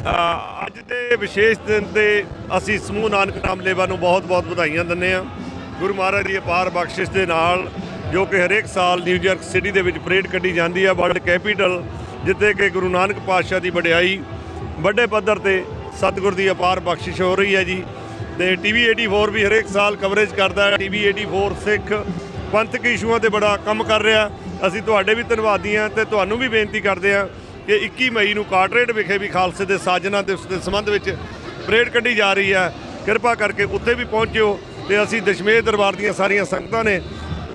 ਅੱਜ ਦੇ ਵਿਸ਼ੇਸ਼ ਦਿਨ ਤੇ ਅਸੀਂ ਸਮੂਹ ਨਾਨਕ ਨਾਮ ਲੇਵਾ ਨੂੰ ਬਹੁਤ-ਬਹੁਤ ਵਧਾਈਆਂ ਦਿੰਦੇ ਹਾਂ। ਗੁਰੂ ਮਹਾਰਾਜ ਦੀ ਅਪਾਰ ਬਖਸ਼ਿਸ਼ ਦੇ ਨਾਲ ਜੋ ਕਿ ਹਰੇਕ ਸਾਲ ਨਿਊਯਾਰਕ ਸਿਟੀ ਦੇ ਵਿੱਚ ਪਰੇਡ ਕੱਢੀ ਜਾਂਦੀ ਹੈ, ਵਰਲਡ ਕੈਪੀਟਲ, ਜਿੱਥੇ ਕਿ ਗੁਰੂ ਨਾਨਕ ਪਾਤਸ਼ਾਹ ਦੀ ਵਡਿਆਈ ਵੱਡੇ ਪੱਧਰ ਤੇ ਸਤਿਗੁਰ ਦੀ ਅਪਾਰ ਬਖਸ਼ਿਸ਼ ਹੋ ਰਹੀ ਹੈ ਜੀ। ਤੇ TV 84 ਵੀ ਹਰੇਕ ਸਾਲ ਕਵਰੇਜ ਕਰਦਾ ਹੈ। TV 84 ਸਿੱਖ ਪੰਥਕ ਇਸ਼ੂਆਂ ਤੇ ਬੜਾ ਕੰਮ ਕਰ ਰਿਹਾ। ਅਸੀਂ ਤੁਹਾਡੇ ਵੀ ਧੰਨਵਾਦੀ ਹਾਂ ਤੇ ਤੁਹਾਨੂੰ ਵੀ ਬੇਨਤੀ ਕਰਦੇ ਹਾਂ ਕਿ 21 ਮਈ ਨੂੰ ਕਾਰਟਰੇਟ ਵਿਖੇ ਵੀ ਖਾਲਸੇ ਦੇ ਸਾਜਨਾ ਦਿਵਸ ਦੇ ਸੰਬੰਧ ਵਿੱਚ ਪਰੇਡ ਕੱਢੀ ਜਾ ਰਹੀ ਹੈ। ਕਿਰਪਾ ਕਰਕੇ ਉੱਥੇ ਵੀ ਪਹੁੰਚਿਓ ਤੇ ਅਸੀਂ ਦਸ਼ਮੇਸ਼ ਦਰਬਾਰ ਦੀਆਂ ਸਾਰੀਆਂ ਸੰਗਤਾਂ ਨੇ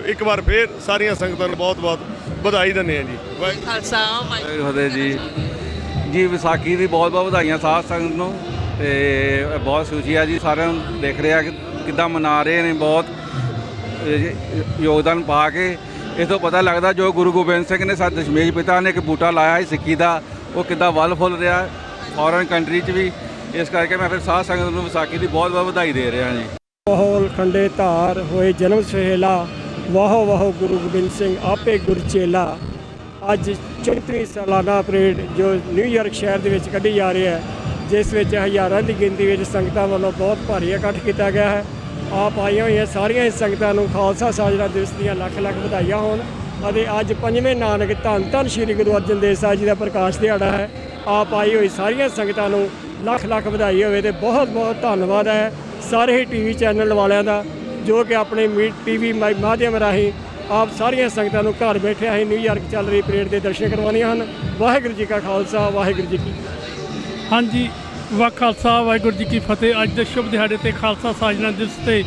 ਇੱਕ ਵਾਰ ਫੇਰ ਸਾਰੀਆਂ ਸੰਗਤਾਂ ਨੂੰ ਬਹੁਤ-ਬਹੁਤ ਵਧਾਈ ਦਿੰਦੇ ਹਾਂ ਜੀ। ਵਾਹਿਗੁਰੂ ਖਾਲਸਾ ਵਾਹਿਗੁਰੂ ਜੀ ਵਿਸਾਖੀ ਦੀ ਬਹੁਤ-ਬਹੁਤ ਵਧਾਈਆਂ ਸਾਧ ਸੰਗਤ ਨੂੰ। ਤੇ ਬਹੁਤ ਖੁਸ਼ੀ ਆ ਜੀ, ਸਾਰਿਆਂ ਨੂੰ ਦੇਖ ਰਿਹਾ ਕਿ ਕਿੱਦਾਂ ਮਨਾ ਰਹੇ ਨੇ, ਬਹੁਤ ਯੋਗਦਾਨ ਪਾ ਕੇ। ਇਸ ਤੋਂ ਪਤਾ ਲੱਗਦਾ ਜੋ ਗੁਰੂ ਗੋਬਿੰਦ ਸਿੰਘ ਨੇ ਸਾਡੇ ਦਸ਼ਮੇਸ਼ ਪਿਤਾ ਨੇ ਇੱਕ ਬੂਟਾ ਲਾਇਆ ਸੀ ਸਿੱਖੀ ਦਾ, ਉਹ ਕਿੱਦਾਂ ਵੱਲ ਫੁੱਲ ਰਿਹਾ ਫੋਰਨ ਕੰਟਰੀ 'ਚ ਵੀ। ਇਸ ਕਰਕੇ ਮੈਂ ਫਿਰ ਸਾਧ ਸੰਗਤ ਨੂੰ ਵਿਸਾਖੀ ਦੀ ਬਹੁਤ-ਬਹੁਤ ਵਧਾਈ ਦੇ ਰਿਹਾ ਜੀ। ਬਹੁ ਖੰਡੇ ਧਾਰ ਹੋਏ ਜਨਮ ਸੁਹੇਲਾ, ਵਾਹੋ ਵਾਹੋ ਗੁਰੂ ਗੋਬਿੰਦ ਸਿੰਘ ਆਪੇ ਗੁਰਚੇਲਾ। ਅੱਜ 34ਵੀਂ ਸਾਲਾਨਾ ਪਰੇਡ ਜੋ ਨਿਊਯਾਰਕ ਸ਼ਹਿਰ ਦੇ ਵਿੱਚ ਕੱਢੀ ਜਾ ਰਹੀ ਹੈ, ਜਿਸ ਵਿੱਚ ਹਜ਼ਾਰਾਂ ਦੀ ਗਿਣਤੀ ਵਿੱਚ ਸੰਗਤਾਂ ਵੱਲੋਂ ਬਹੁਤ ਭਾਰੀ ਇਕੱਠ ਕੀਤਾ ਗਿਆ ਹੈ। ਆਪ ਆਈਆਂ ਹੋਈਆਂ ਸਾਰੀਆਂ ਸੰਗਤਾਂ ਨੂੰ ਖਾਲਸਾ ਸਾਜਨਾ ਦਿਵਸ ਦੀਆਂ ਲੱਖ-ਲੱਖ ਵਧਾਈਆਂ ਹੋਣ। ਅਤੇ ਅੱਜ 5ਵੇਂ ਨਾਨਕ ਧੰਨ ਧੰਨ ਸ਼੍ਰੀ ਗੁਰੂ ਅਰਜਨ ਦੇਵ ਸਾਹਿਬ ਜੀ ਦਾ ਪ੍ਰਕਾਸ਼ ਦਿਹਾੜਾ ਹੈ। ਆਪ ਆਈ ਹੋਈ ਸਾਰੀਆਂ ਸੰਗਤਾਂ ਨੂੰ ਲੱਖ-ਲੱਖ ਵਧਾਈ ਹੋਵੇ ਤੇ ਬਹੁਤ-ਬਹੁਤ ਧੰਨਵਾਦ ਹੈ ਸਾਰੇ ਹੀ TV ਚੈਨਲ ਵਾਲਿਆਂ ਦਾ, ਜੋ ਕਿ ਆਪਣੇ TV ਮਾਧਿਅਮ ਰਾਹੀਂ ਆਪ ਸਾਰੀਆਂ ਸੰਗਤਾਂ ਨੂੰ ਘਰ ਬੈਠਿਆਂ ਹੀ ਨਿਊਯਾਰਕ ਚੱਲ ਰਹੀ ਪਰੇਡ ਦੇ ਦਰਸ਼ਨ ਕਰਵਾਉਣੀਆਂ ਹਨ। ਵਾਹਿਗੁਰੂ ਜੀ ਕਾ ਖਾਲਸਾ, ਵਾਹਿਗੁਰੂ ਜੀ ਕੀ ਹਾਂਜੀ, ਖਾਲਸਾ ਵਾਹਿਗੁਰੂ ਜੀ ਕੀ ਫਤਿਹ। ਅੱਜ ਦੇ ਸ਼ੁਭ ਦਿਹਾੜੇ ਤੇ ਖਾਲਸਾ ਸਾਜਨਾ ਦਿਵਸ ਤੇ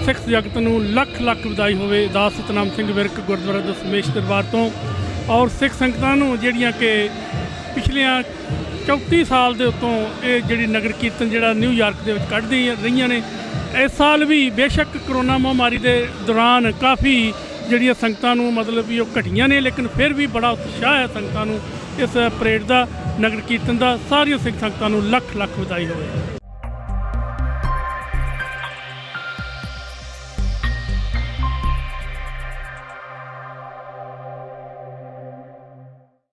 ਸਿੱਖ ਜਗਤ ਨੂੰ ਲੱਖ-ਲੱਖ ਵਧਾਈ ਹੋਵੇ। ਦਾਸ ਸਤਨਾਮ ਸਿੰਘ ਵਿਰਕ ਗੁਰਦੁਆਰਾ ਦਸ਼ਮੇਸ਼ ਦਰਬਾਰ ਤੋਂ ਔਰ ਸਿੱਖ ਸੰਗਤਾਂ ਨੂੰ ਜਿਹੜੀਆਂ ਕਿ ਪਿਛਲੀਆਂ 34 ਸਾਲ ਦੇ ਉੱਤੋਂ ਇਹ ਜਿਹੜੀ ਨਗਰ ਕੀਰਤਨ ਜਿਹੜਾ ਨਿਊਯਾਰਕ ਦੇ ਵਿੱਚ ਕੱਢਦੀ ਰਹੀਆਂ ਨੇ। ਇਸ ਸਾਲ ਵੀ ਬੇਸ਼ੱਕ ਕਰੋਨਾ ਮਹਾਮਾਰੀ ਦੇ ਦੌਰਾਨ ਕਾਫੀ ਜਿਹੜੀਆਂ ਸੰਗਤਾਂ ਨੂੰ ਮਤਲਬ ਵੀ ਉਹ ਘਟੀਆਂ ਨੇ, ਲੇਕਿਨ ਫਿਰ ਵੀ ਬੜਾ ਉਤਸ਼ਾਹ ਹੈ ਸੰਗਤਾਂ ਨੂੰ ਇਸ ਪਰੇਡ ਦਾ, ਨਗਰ ਕੀਰਤਨ ਦਾ। ਸਾਰੀਆਂ ਸਿੱਖ ਸੰਗਤਾਂ ਨੂੰ ਲੱਖ-ਲੱਖ ਵਧਾਈ ਹੋਵੇ।